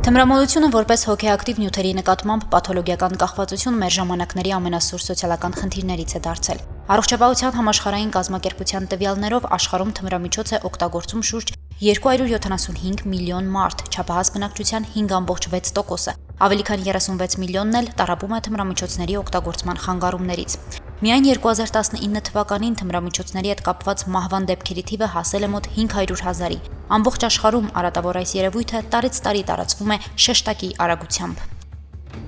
Թմրամոլությունը որպես հոգեակտիվ նյութերի նկատմամբ պաթոլոգիական կախվածություն մեր ժամանակների ամենասուր սոցիալական խնդիրներից է դարձել։ Առողջապահության համաշխարհային կազմակերպության տվյալներով աշխարհում թմրամիջոց է օգտագործում շուրջ 275 միլիոն մարդ, չափահաս բնակչության 5.6%-ը, ավելի քան 36 միլիոնն էլ տառապում է թմրամիջոցների օգտագործման խանգարումներից։ Միայն 2019 թվականին թմրամիջոցների հետ կապված մահվան դեպքերի թիվը հասել է մոտ 500,000-ի։ Ամբողջ աշխարհում արատավոր այս երևույթը տարեց տարի տարածվում է շեշտակի արագությամբ։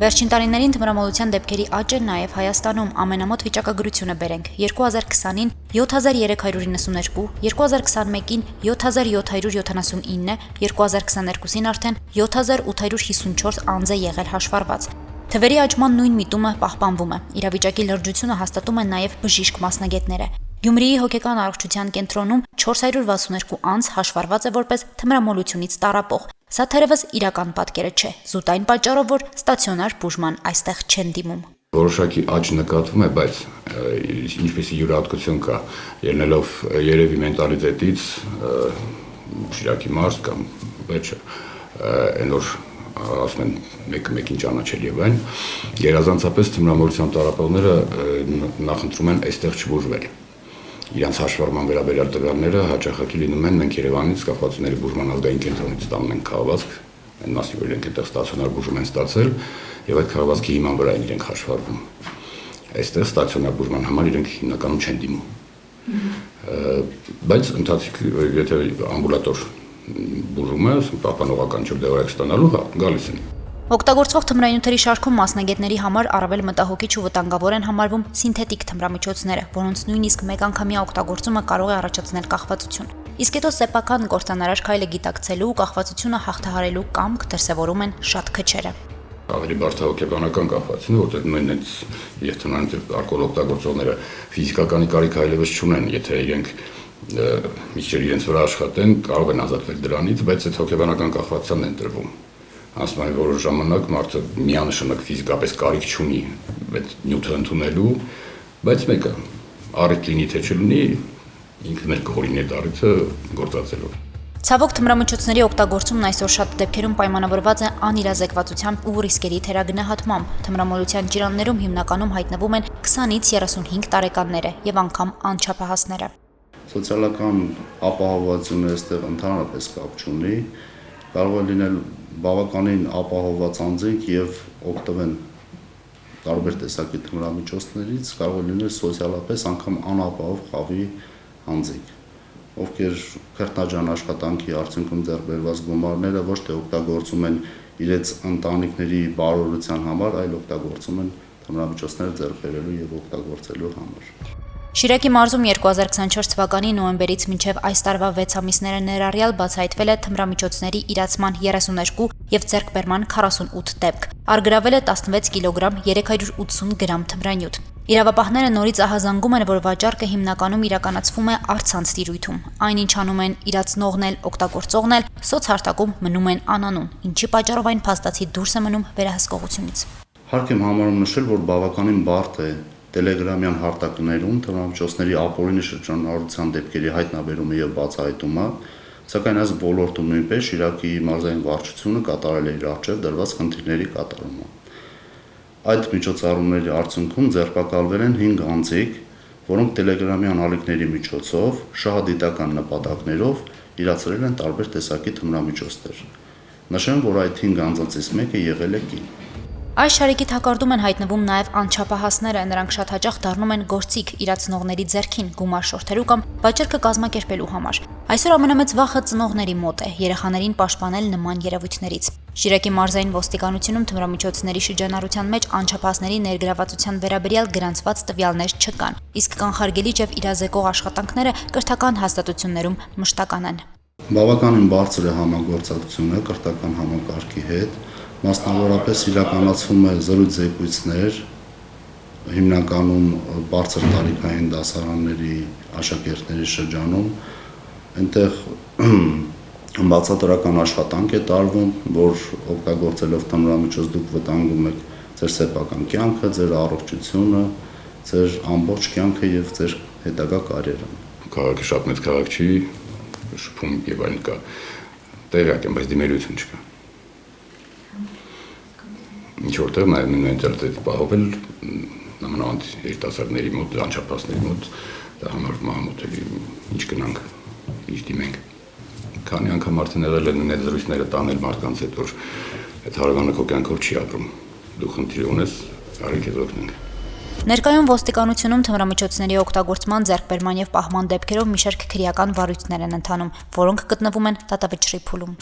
Վերջին տարիներին թմրամոլության դեպքերի աճը նաև Հայաստանում ամենամոտ վիճակագրությունը բերենք 2020-ին 7392, 2021-ին 7779, 2022-ին արդեն 7854 անձ է եղել հաշվառված։ Թվերի աճման նույն միտումը պահպանվում է։ Իրավիճակի լրջությունը հաստատում են նաև բժիշկ մասնագետները։ Գյումրիի հոգեկան առողջության կենտրոնում 462 անձ հաշվառված է որպես թմրամոլությունից տառապող։ Սա թերևս իրական պատկերը չէ, զուտ այն պատճառով, որ ստացիոնար բուժման այստեղ չեն դիմում։ Որոշակի աճ նկատվում է, բայց ինչպեսի յուրահատկություն կա, ելնելով երևի մենտալիտետից, Շիրակի մարզ կամ վերջը, այն որ ասում են մեկը մեկին ճանաչել եւ այն, գերազանցապես թմրամոլության տառապողները նախընտրում են այստեղ չբուժվել։ Իրանց հաշվառման վերաբերյալ տվյալները հաճախակի լինում են մենք Երևանից կախվածությունների բուժման ազգային կենտրոնից տանում ենք քաղաքացիք, այն մասի որ իրենք այդտեղ ստացիոնար բուժում են ստացել եւ այդ քաղաքացիքի հիման վրա են իրենք հաշվառվում։ Այստեղ ստացիոնար բուժման համար իրենք հիմնականում չեն դիմում։ Բայց ընթացիկ եթե ամբուլատոր բուժումը, պահպանողական չդեղորայք ստանալու գալիս են։ Օգտագործվող թմրանյութերի շարքում մասնագետների համար առավել մտահոգիչ ու վտանգավոր են համարվում սինթետիկ թմրամիջոցները, որոնց նույնիսկ մեկանգամյա օգտագործումը կարող է առաջացնել կախվածություն։ Իսկ հետո սեփական կործանարար քայլը գիտակցելու ու կախվածությունը հաղթահարելու կամք դրսևորում են շատ քչերը։ Ավելի բարդ է հոգեբանական կախվածությունը, որտեղ նույն այդ եւ թմրանյութ ալկոհոլ օգտագործողները ֆիզիկականի կարիք այլևս չունեն, եթե իրենք միջեր իրենց վրա աշխատեն, կարող են ազատվել դրանից, բայց այդ հոգեբանական կախվածությունն են տրվում։ Ասում են, որոշ ժամանակ մարդը միանշանակ ֆիզիկապես կարիք չունի այդ նյութը ընդունելու, բայց մեկը առիթ լինի թե չլինի, ինքն էլ կորինի այդ առիթը գործածելով։ Ցավոք թմրամիջոցների օգտագործումն այսօր շատ դեպքերում պայմանավորված է անիրազեկվածությամբ ու ռիսկերի թերագնահատմամբ։ Թմրամոլության ջրաններում հիմնականում հայտնվում են 20-ից 35 տարեկանները եւ անգամ անչափահասները։ Սոցիալական ապահովվածությունը այստեղ ընդհանրապես կապ չունի, կարող է լինել բավականին ապահովված անձինք եւ օգտվեն տարբեր տեսակի թմրամիջոցներից, կարող է լինել սոցիալապես անգամ անապահով խավի անձինք, ովքեր քրտնաջան աշխատանքի արդյունքում ձեռք բերված գումարները ոչ թե օգտագործում են իրենց ընտանիքների բարօրության համար, այլ օգտագործում են թմրամիջոցները ձեռք բերելու եւ օգտագործելու համար։ Շիրակի մարզում 2024 թվականի նոյեմբերից մինչև այս տարվա 6 ամիսները ներառյալ բացահայտվել է թմրամիջոցների իրացման 32 եւ ձեռքբերման 48 դեպք։ Արգրավել է 16 կիլոգրամ 380 գրամ թմրանյութ։ Իրավապահները նորից ահազանգում են, որ վաճառքը հիմնականում իրականացվում է առցանց տիրույթում։ Այնինչ անում են իրացնողն էլ, օգտագործողն էլ, սոցհարտակում մնում են անանուն, ինչի պատճառով այն փաստացի դուրս է մնում վերահսկողությունից։ Հարկ եմ համարում նշել, որ բավականին բարդ է տելեգրամյան հարտակներում թմրամիջոցների ապօրինի շրջանառության դեպքերի հայտնաբերումը եւ բացահայտումը, սակայն այս ոլորտում նույնպես Շիրակի մարզային վարչությունը կատարել է իր առջև դրված խնդիրների կատարումը։ Այդ միջոցառումների արդյունքում ձերբակալվել են 5 անձիկ, որոնք տելեգրամյան ալիքների միջոցով շահադիտական նպատակներով իրացրել են տարբեր տեսակի թմրամիջոցներ։ Նշեմ, որ այդ 5 անձանցից մեկը եղել է կին։ Այս շարիկի թակարդում են հայտնվում նաև անչափահասները, նրանք շատ հաճախ դառնում են գործիք իրացնողների ձեռքին գումար շորթելու կամ վաճառքը կազմակերպելու համար։ Այսօր ամենամեծ վախը ծնողների մոտ է երեխաներին պաշտպանել նման երևույթներից։ Շիրակի մարզային ոստիկանությունում թմրամիջոցների շրջանառության մեջ անչափահասների ներգրավվածության վերաբերյալ գրանցված տվյալներ չկան, իսկ կանխարգելիչ եւ իրազեկող աշխատանքները կրթական հաստատություններում մշտական են։ Բավականին բարձր է համագործակցությունը կրթական համակարգի հետ, մասնավորապես իրականացվում է զրույց-զեկույցներ, հիմնականում բարձր տարիքային դասարանների աշակերտների շրջանում, այնտեղ բացատրական աշխատանք է տարվում, որ օգտագործելով թմրամիջոց դուք վտանգում եք ձեր սեփական կյանքը, ձեր առողջությունը, ձեր ամբողջ կյանքը եւ ձեր հետագա կարիերան։ Քաղաքը շատ մեծ քաղաք չի, շփում եւ այլն կա։ Տեղյակ եմ, բայց դիմելություն չկա։ ինչ որտեղ նաև մենտալիտետ պահովել նամանավանդ երիտասարդների մոտ, անչափահասների մոտ դա համարվում է ամոթելի, ինչ գնանք, ինչ դիմենք։ Քանի անգամ արդեն եղել են այդ զրույցները տանել մարդկանց հետ, որ այդ հարևանը քո կյանքով չի ապրում, դու խնդիր ունես, արի քեզ օգնենք։ Ներկայում ոստիկանությունում թմրամիջոցների օգտագործման, ձեռքբերման եւ պահման դեպքերով մի շարք քրեական վարույթներ են ընթանում, որոնք գտնվում են դատավճռի փուլում։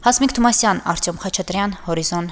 Հասմիկ Թումասյան, Արտյոմ Խաչատրյան, Հորիզոն։